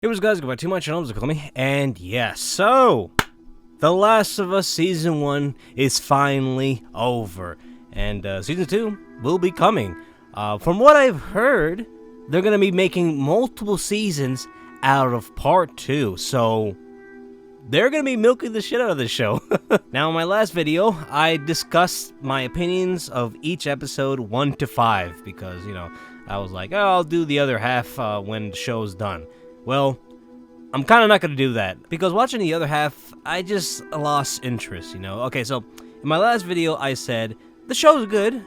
Hey, what's up, guys? Go back to my channel, call me. And yeah, so The Last of Us Season 1 is finally over. And Season 2 will be coming. From what I've heard, they're going to be making multiple seasons out of Part 2. So they're going to be milking the shit out of this show. Now, in my last video, I discussed my opinions of each episode 1 to 5. Because, I was like, oh, I'll do the other half when the show's done. Well, I'm kind of not going to do that, because watching the other half, I just lost interest, Okay, so, in my last video, I said, the show's good,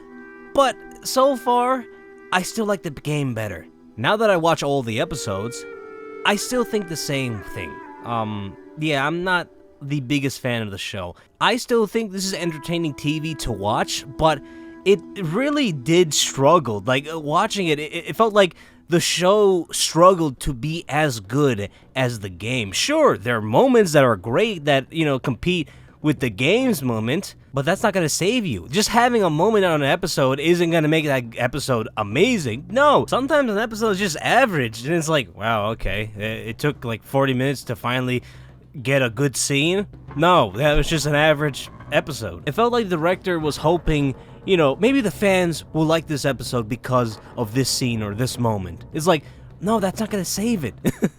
but so far, I still like the game better. Now that I watch all the episodes, I still think the same thing. Yeah, I'm not the biggest fan of the show. I still think this is entertaining TV to watch, but it really did struggle. Like, watching it felt like the show struggled to be as good as the game. Sure, there are moments that are great that, compete with the game's moment, but that's not going to save you. Just having a moment on an episode isn't going to make that episode amazing. No, sometimes an episode is just average, and it's like, wow, okay, it took like 40 minutes to finally get a good scene. No, that was just an average episode. It felt like the director was hoping, maybe the fans will like this episode because of this scene or this moment. It's like, no, that's not gonna save it.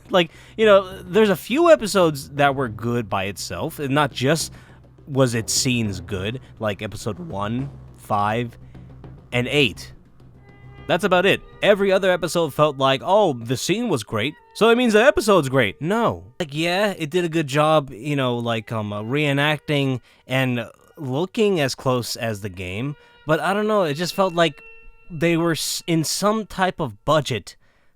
Like, there's a few episodes that were good by itself, and not just was its scenes good, like episode 1, 5, and 8. That's about it. Every other episode felt like, oh, the scene was great, so it means the episode's great. No. Like, yeah, it did a good job, reenacting and looking as close as the game, but I don't know, it just felt like they were in some type of budget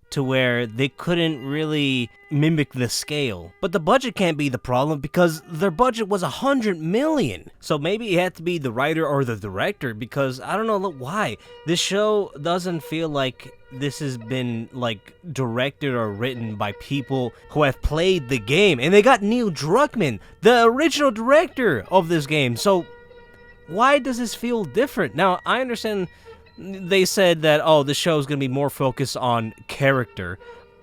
to where they couldn't really mimic the scale. But the budget can't be the problem, because their budget was $100 million. So maybe it had to be the writer or the director, because I don't know why. This show doesn't feel like this has been, directed or written by people who have played the game. And they got Neil Druckmann, the original director of this game. So why does this feel different? Now, I understand they said that, oh, the show's gonna be more focused on character,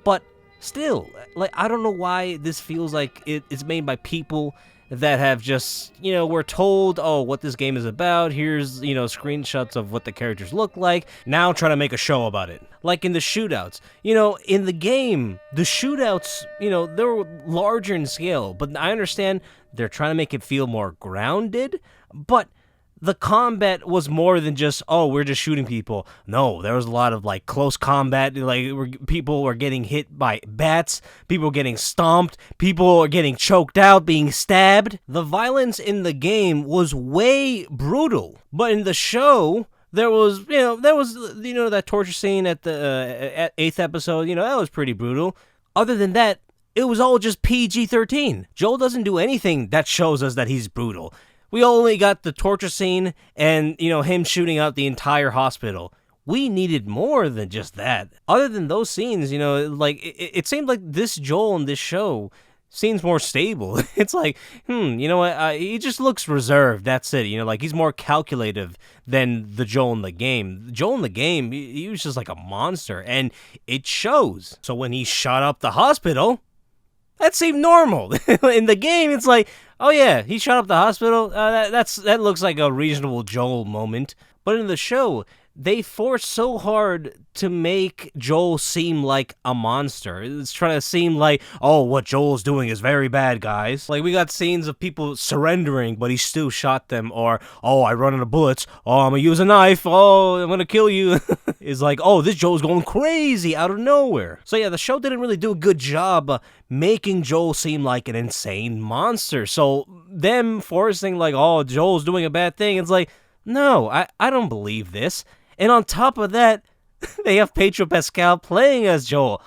but still, I don't know why this feels like it's made by people that have just, we're told, oh, what this game is about, here's, screenshots of what the characters look like, now try to make a show about it. Like in the shootouts. In the game, the shootouts, they were larger in scale, but I understand they're trying to make it feel more grounded, but the combat was more than just, oh, we're just shooting people. No, there was a lot of, close combat. People were getting hit by bats. People were getting stomped. People were getting choked out, being stabbed. The violence in the game was way brutal. But in the show, there was that torture scene at the 8th episode. That was pretty brutal. Other than that, it was all just PG-13. Joel doesn't do anything that shows us that he's brutal. We only got the torture scene and, him shooting out the entire hospital. We needed more than just that. Other than those scenes, it seemed like this Joel in this show seems more stable. It's like, he just looks reserved, that's it. He's more calculative than the Joel in the game. Joel in the game, he was just like a monster, and it shows. So when he shot up the hospital, that seemed normal. In the game, it's like, oh yeah, he shot up the hospital. That looks like a reasonable Joel moment. But in the show, they forced so hard to make Joel seem like a monster. It's trying to seem like, oh, what Joel's doing is very bad, guys. Like, we got scenes of people surrendering, but he still shot them. Or, oh, I run out of bullets. Oh, I'm gonna use a knife. Oh, I'm gonna kill you. It's like, oh, this Joel's going crazy out of nowhere. So yeah, the show didn't really do a good job making Joel seem like an insane monster. So them forcing oh, Joel's doing a bad thing, it's like, no, I don't believe this. And on top of that, they have Pedro Pascal playing as Joel,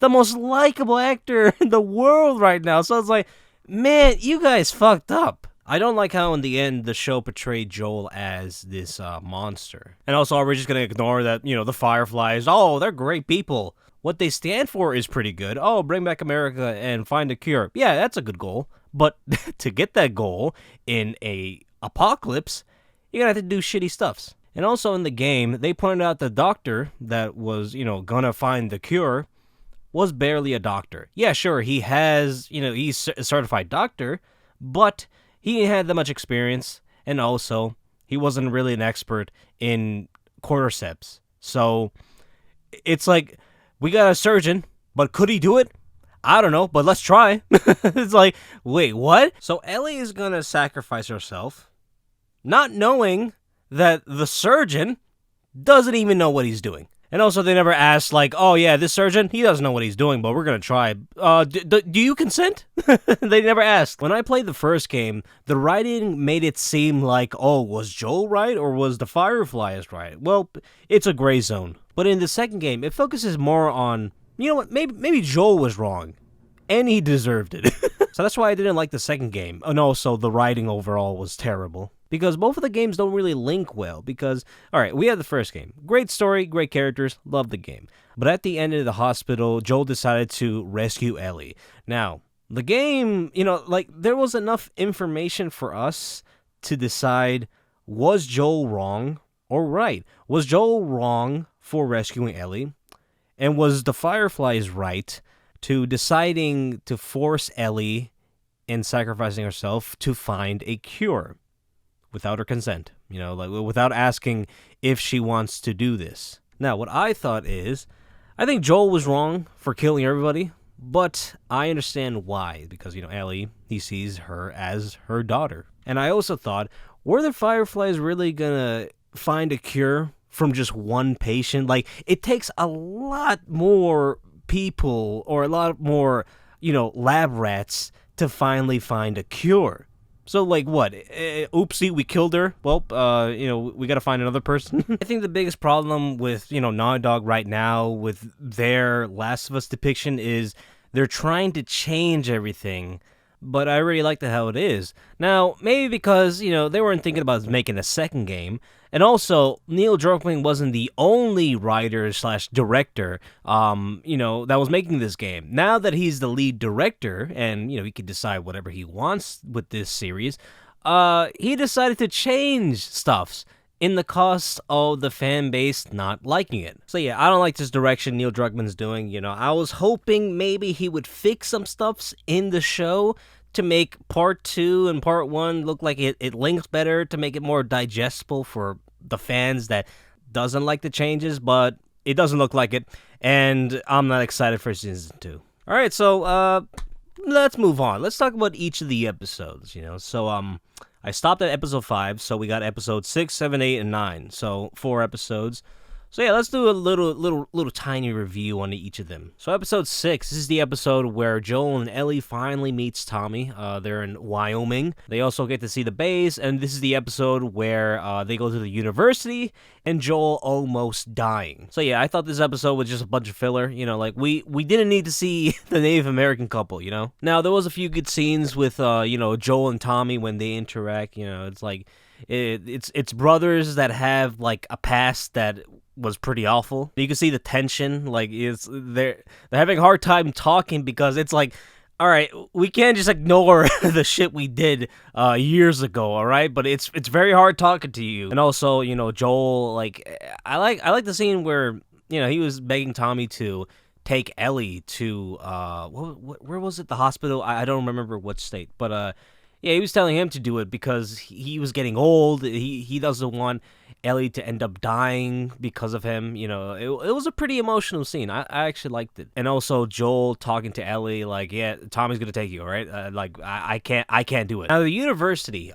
the most likable actor in the world right now. So it's like, man, you guys fucked up. I don't like how in the end the show portrayed Joel as this monster. And also, are we just going to ignore that, the Fireflies, oh, they're great people. What they stand for is pretty good. Oh, bring back America and find a cure. Yeah, that's a good goal. But to get that goal in a apocalypse, you're going to have to do shitty stuffs. And also in the game, they pointed out the doctor that was, gonna find the cure was barely a doctor. Yeah, sure, he has, he's a certified doctor, but he didn't have that much experience, and also, he wasn't really an expert in cordyceps. So, it's like, we got a surgeon, but could he do it? I don't know, but let's try. It's like, wait, what? So Ellie is gonna sacrifice herself, not knowing that the surgeon doesn't even know what he's doing. And also, they never asked, like, oh yeah, this surgeon, he doesn't know what he's doing, but we're gonna try. Do you consent? They never asked. When I played the first game, the writing made it seem like, oh, was Joel right, or was the Fireflies right? Well, it's a gray zone. But in the second game, it focuses more on, you know what, maybe Joel was wrong, and he deserved it. So that's why I didn't like the second game. And also, the writing overall was terrible. Because both of the games don't really link well, because, alright, we had the first game. Great story, great characters, love the game. But at the end of the hospital, Joel decided to rescue Ellie. Now, the game, there was enough information for us to decide, was Joel wrong or right? Was Joel wrong for rescuing Ellie? And was the Fireflies right to deciding to force Ellie and sacrificing herself to find a cure? Without her consent, without asking if she wants to do this. Now, what I thought is, I think Joel was wrong for killing everybody, but I understand why, because, Ellie, he sees her as her daughter. And I also thought, were the Fireflies really gonna find a cure from just one patient? Like, it takes a lot more people, or a lot more, lab rats to finally find a cure. So, like, what? Oopsie, we killed her. Well, we gotta find another person. I think the biggest problem with, Naughty Dog right now with their Last of Us depiction is they're trying to change everything, but I really like how it is. Now, maybe because, they weren't thinking about making a second game, and also, Neil Druckmann wasn't the only writer/director, that was making this game. Now that he's the lead director, and, he can decide whatever he wants with this series, he decided to change stuffs in the cost of the fan base not liking it. So yeah, I don't like this direction Neil Druckmann's doing. I was hoping maybe he would fix some stuffs in the show to make part 2 and part 1 look like it links better, to make it more digestible for the fans that doesn't like the changes, but it doesn't look like it, and I'm not excited for season 2. Alright, so, let's move on. Let's talk about each of the episodes, So, I stopped at episode 5, so we got episode 6, 7, 8, and 9, so 4 episodes. So yeah, let's do a little tiny review on each of them. So episode 6, this is the episode where Joel and Ellie finally meets Tommy. They're in Wyoming. They also get to see the base, and this is the episode where they go to the university, and Joel almost dying. So yeah, I thought this episode was just a bunch of filler. We didn't need to see the Native American couple, Now, there was a few good scenes with, Joel and Tommy when they interact. It's like, it's brothers that have, like, a past that was pretty awful. You can see the tension, like, they're having a hard time talking because it's like, all right, we can't just ignore the shit we did years ago, all right? But it's very hard talking to you. And also, Joel, like, I like the scene where, he was begging Tommy to take Ellie to where was it? The hospital? I don't remember what state, but yeah, he was telling him to do it because he was getting old. He doesn't want Ellie to end up dying because of him. It was a pretty emotional scene. I actually liked it. And also Joel talking to Ellie like, yeah, Tommy's gonna take you, all right? I can't do it. Now the university,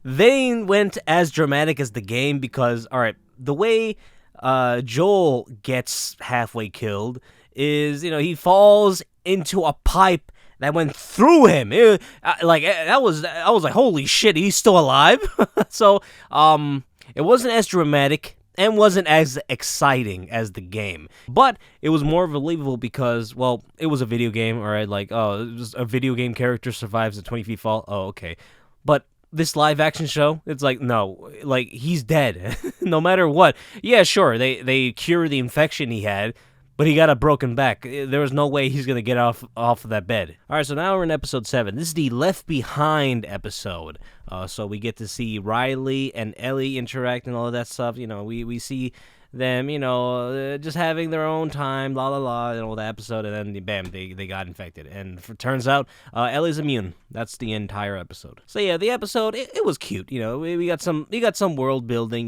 they went as dramatic as the game because, all right, the way Joel gets halfway killed is, he falls into a pipe that went through him. I was like, holy shit, he's still alive. So, it wasn't as dramatic and wasn't as exciting as the game, but it was more believable because, well, it was a video game, alright, like, oh, it was a video game character survives a 20 feet fall, oh, okay, but this live action show, it's like, no, like, he's dead, no matter what. Yeah, sure, they cure the infection he had, but he got a broken back. There was no way he's going to get off of that bed. All right, so now we're in episode 7. This is the Left Behind episode. So we get to see Riley and Ellie interact and all of that stuff. We see them, just having their own time, la la la, and all the episode, and then bam, they got infected. And turns out Ellie's immune. That's the entire episode. So yeah, the episode it was cute. We got some world building.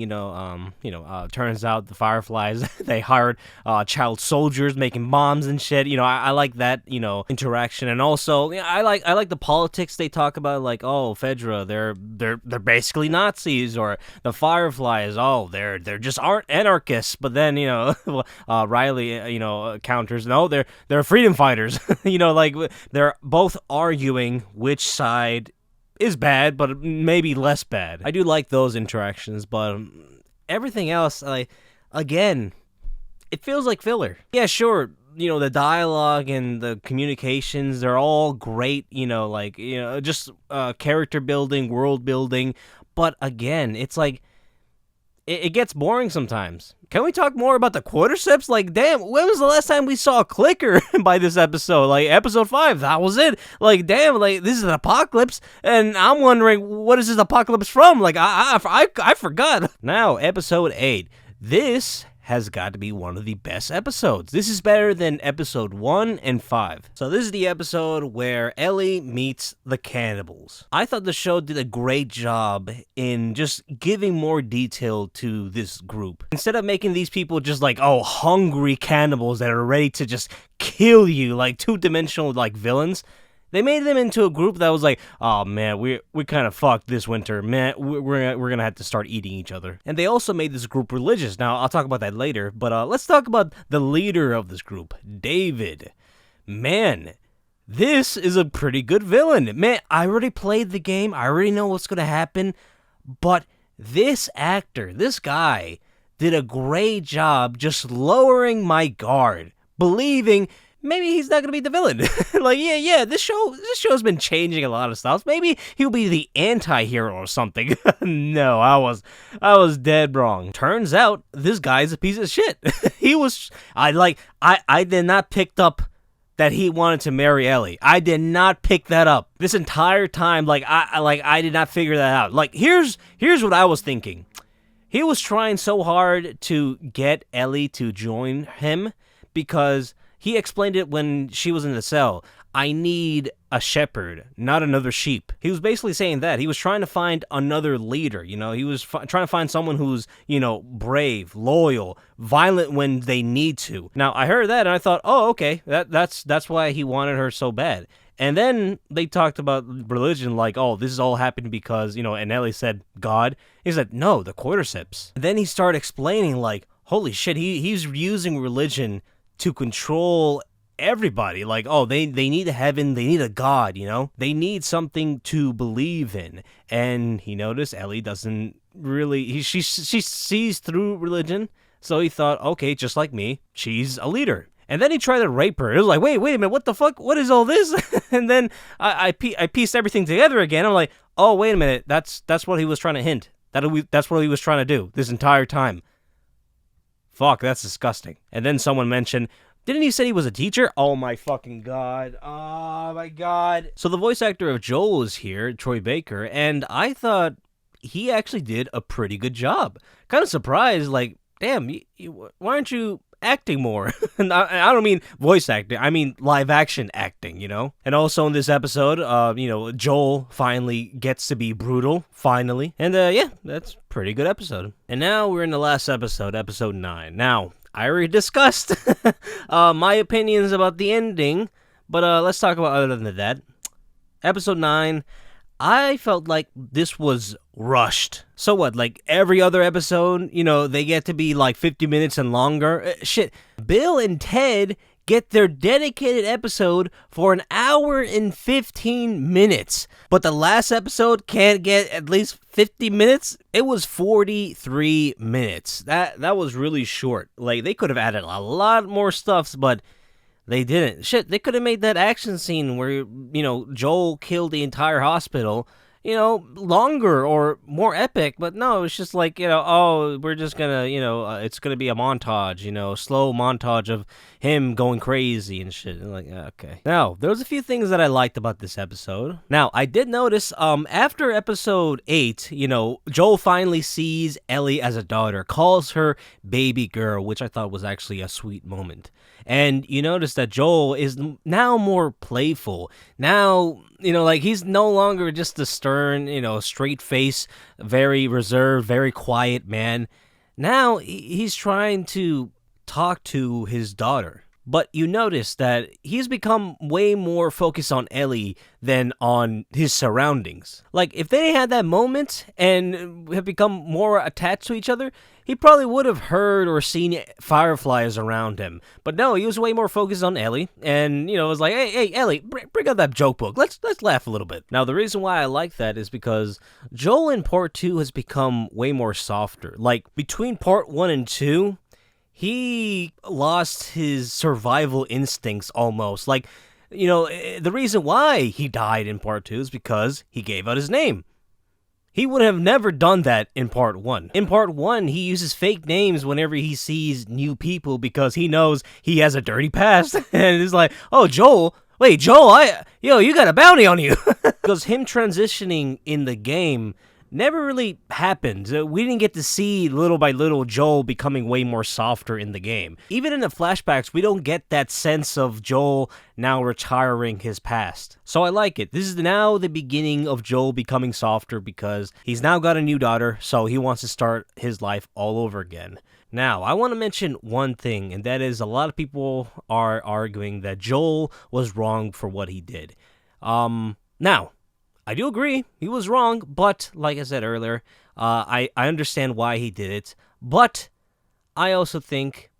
Turns out the Fireflies they hired child soldiers making bombs and shit. I like that interaction, and also I like the politics they talk about, like, oh, Fedra, they're basically Nazis, or the Fireflies, oh, they're just aren't anarchists. But then Riley counters, no, they're freedom fighters. Like they're both arguing which side is bad, but maybe less bad. I do like those interactions, but everything else, again, it feels like filler. Yeah, sure, the dialogue and the communications, they're all great, just character building, world building, but again, it's like, it gets boring sometimes. Can we talk more about the Cordyceps? Like, damn, when was the last time we saw a clicker by this episode? Like, episode 5, that was it. Like, damn, like, this is an apocalypse, and I'm wondering, what is this apocalypse from? Like, I forgot. Now, episode 8. This has got to be one of the best episodes. This is better than episode 1 and 5. So this is the episode where Ellie meets the cannibals. I thought the show did a great job in just giving more detail to this group. Instead of making these people just like, oh, hungry cannibals that are ready to just kill you, like two-dimensional like villains, they made them into a group that was like, oh man, we kind of fucked this winter, man. We're gonna have to start eating each other. And they also made this group religious. Now I'll talk about that later, but let's talk about the leader of this group, David. Man, this is a pretty good villain. Man, I already played the game. I already know what's gonna happen, but this actor, this guy, did a great job just lowering my guard, believing maybe he's not gonna be the villain. Like, yeah, this show's been changing a lot of stuff. Maybe he'll be the anti-hero or something. No, I was dead wrong. Turns out this guy's a piece of shit. I did not pick up that he wanted to marry Ellie. I did not pick that up this entire time. I did not figure that out. Like, here's what I was thinking. He was trying so hard to get Ellie to join him because he explained it when she was in the cell. I need a shepherd, not another sheep. He was basically saying that. He was trying to find another leader, He was trying to find someone who's, brave, loyal, violent when they need to. Now, I heard that and I thought, oh, okay, that's why he wanted her so bad. And then they talked about religion, like, oh, this is all happening because, and Ellie said, God. He said, no, the Cordyceps. And then he started explaining, like, holy shit, he's using religion to control everybody. Like, oh, they need a heaven, they need a God, They need something to believe in. And he noticed Ellie doesn't really, she sees through religion, so he thought, okay, just like me, she's a leader. And then he tried to rape her. It was like, wait a minute, what the fuck? What is all this? And then I pieced everything together again. I'm like, oh, wait a minute, that's what he was trying to hint. That's what he was trying to do this entire time. Fuck, that's disgusting. And then someone mentioned, didn't he say he was a teacher? Oh my fucking god. Oh my god. So the voice actor of Joel is here, Troy Baker, and I thought he actually did a pretty good job. Kind of surprised, like, damn, why aren't you acting more? And I don't mean voice acting, I mean live action acting, And also in this episode, Joel finally gets to be brutal, finally. And yeah, that's a pretty good episode. And now we're in the last episode, episode 9. Now, I already discussed my opinions about the ending, but let's talk about other than that. Episode 9, I felt like this was rushed. So what, like every other episode, they get to be like 50 minutes and longer? Shit, Bill and Ted get their dedicated episode for an hour and 15 minutes. But the last episode can't get at least 50 minutes? It was 43 minutes. That was really short. Like, they could have added a lot more stuff, but they didn't. Shit, they could have made that action scene where, Joel killed the entire hospital longer or more epic, but no, it's just like, oh, we're just gonna, it's gonna be a montage, slow montage of him going crazy and shit. And like, okay. Now, there was a few things that I liked about this episode. Now, I did notice, after episode 8, Joel finally sees Ellie as a daughter, calls her baby girl, which I thought was actually a sweet moment. And you notice that Joel is now more playful. Now, he's no longer just a stern, straight face, very reserved, very quiet man. Now he's trying to talk to his daughter. But you notice that he's become way more focused on Ellie than on his surroundings. Like, if they had that moment and have become more attached to each other, he probably would have heard or seen fireflies around him. But no, he was way more focused on Ellie, and, it was like, hey, Ellie, bring out that joke book. Let's laugh a little bit. Now, the reason why I like that is because Joel in Part 2 has become way more softer. Like, between Part 1 and 2... he lost his survival instincts almost. Like, the reason why he died in Part 2 is because he gave out his name. He would have never done that in Part 1. In Part 1, he uses fake names whenever he sees new people because he knows he has a dirty past. And it's like, oh, Joel, wait, Joel, you got a bounty on you. Because him transitioning in the game never really happened. We didn't get to see little by little Joel becoming way more softer in the game. Even in the flashbacks, we don't get that sense of Joel now retiring his past. So I like it. This is now the beginning of Joel becoming softer because he's now got a new daughter, so he wants to start his life all over again. Now, I want to mention one thing, and that is a lot of people are arguing that Joel was wrong for what he did. Now, I do agree, he was wrong, but like I said earlier, I understand why he did it, but I also think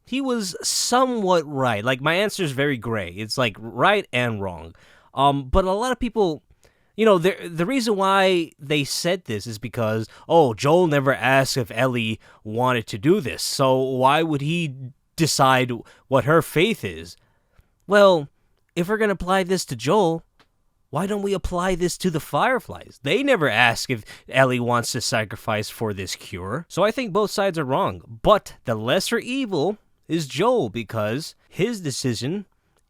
he was somewhat right. Like, my answer is very gray. It's like right and wrong. But a lot of people, the reason why they said this is because, Joel never asked if Ellie wanted to do this, so why would he decide what her faith is? Well, if we're going to apply this to Joel, why don't we apply this to the Fireflies? They never ask if Ellie wants to sacrifice for this cure. So I think both sides are wrong. But the lesser evil is Joel because his decision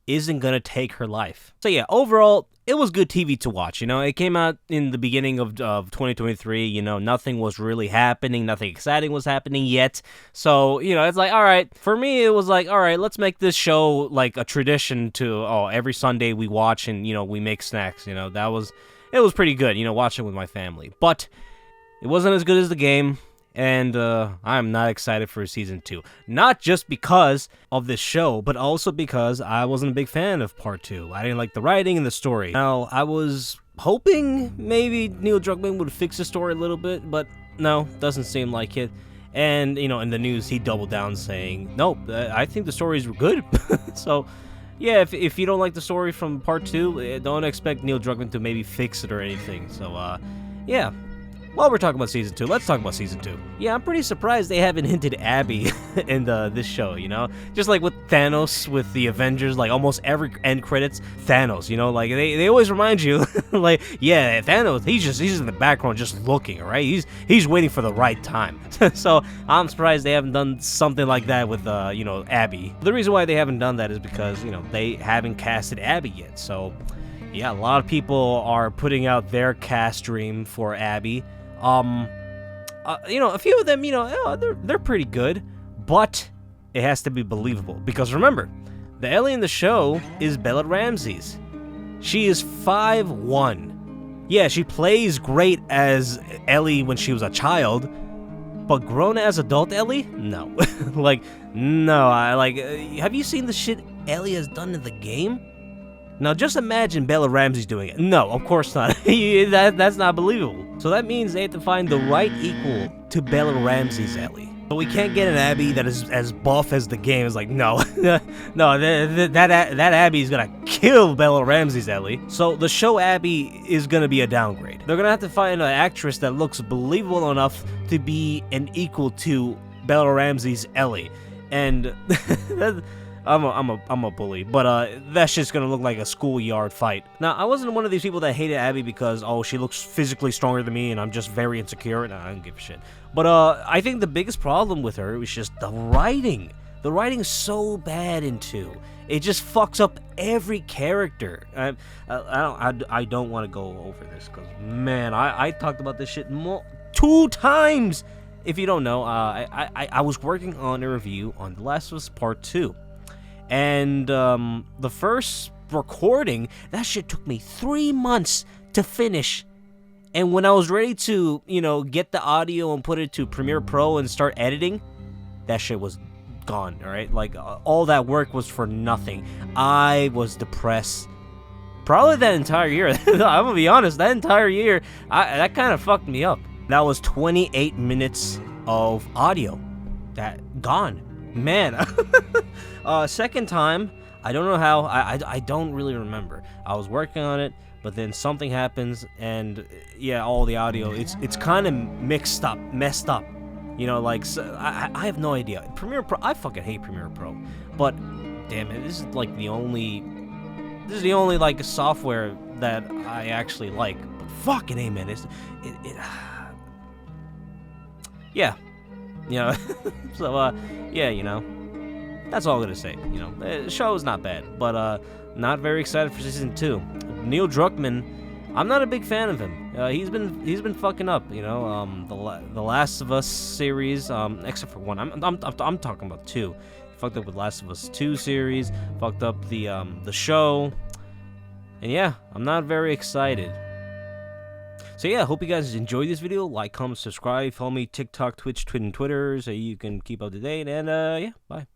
isn't going to take her life. So yeah, overall, it was good TV to watch. It came out in the beginning of 2023. Nothing was really happening. Nothing exciting was happening yet. So, it's like, all right. For me, it was like, all right, let's make this show like a tradition to, every Sunday we watch and, we make snacks. It was pretty good, watching with my family. But it wasn't as good as the game. And I'm not excited for Season 2. Not just because of this show, but also because I wasn't a big fan of Part 2. I didn't like the writing and the story. Now, I was hoping maybe Neil Druckmann would fix the story a little bit, but no, doesn't seem like it. And, in the news, he doubled down saying, nope, I think the stories were good. So, yeah, if you don't like the story from Part 2, don't expect Neil Druckmann to maybe fix it or anything. So, yeah. While we're talking about Season 2, let's talk about Season 2. Yeah, I'm pretty surprised they haven't hinted Abby in this show, Just like with Thanos, with the Avengers, like almost every end credits, Thanos, Like, they always remind you, like, yeah, Thanos, he's in the background just looking, right? He's waiting for the right time. So, I'm surprised they haven't done something like that with, Abby. The reason why they haven't done that is because, they haven't casted Abby yet. So, yeah, a lot of people are putting out their cast dream for Abby. A few of them, they're pretty good, but it has to be believable. Because remember, the Ellie in the show is Bella Ramsey's. She is 5'1". Yeah, she plays great as Ellie when she was a child, but grown as adult Ellie? No. No, have you seen the shit Ellie has done in the game? Now, just imagine Bella Ramsey's doing it. No, of course not. That's not believable. So that means they have to find the right equal to Bella Ramsey's Ellie. But we can't get an Abby that is as buff as the game. It's like, no. No, that Abby is gonna kill Bella Ramsey's Ellie. So the show Abby is gonna be a downgrade. They're gonna have to find an actress that looks believable enough to be an equal to Bella Ramsey's Ellie. And... I'm a bully, but that shit's gonna look like a schoolyard fight. Now, I wasn't one of these people that hated Abby because, oh, she looks physically stronger than me and I'm just very insecure. Nah, I don't give a shit. But I think the biggest problem with her was just the writing. The writing's so bad in 2. It just fucks up every character. I don't want to go over this because, man, I talked about this shit 2 times. If you don't know, I was working on a review on The Last of Us Part 2. And the first recording, that shit took me 3 months to finish. And when I was ready to, get the audio and put it to Premiere Pro and start editing, that shit was gone, all right? Like, all that work was for nothing. I was depressed. Probably that entire year. I'm gonna be honest, that entire year, that kind of fucked me up. That was 28 minutes of audio. That gone. Man. Second time, I don't know how, I don't really remember. I was working on it, but then something happens, and yeah, all the audio, it's kind of messed up. So I have no idea. Premiere Pro, I fucking hate Premiere Pro, but damn it, this is the only like software that I actually like. But fucking A, man, yeah, so yeah, that's all I'm gonna say. The show is not bad, but not very excited for season 2. Neil Druckmann, I'm not a big fan of him. He's been fucking up. The Last of Us series, except for 1. I'm talking about 2. He fucked up with Last of Us 2 series. Fucked up the show. And yeah, I'm not very excited. So yeah, hope you guys enjoyed this video. Like, comment, subscribe. Follow me TikTok, Twitch, and Twitter so you can keep up to date. And yeah, bye.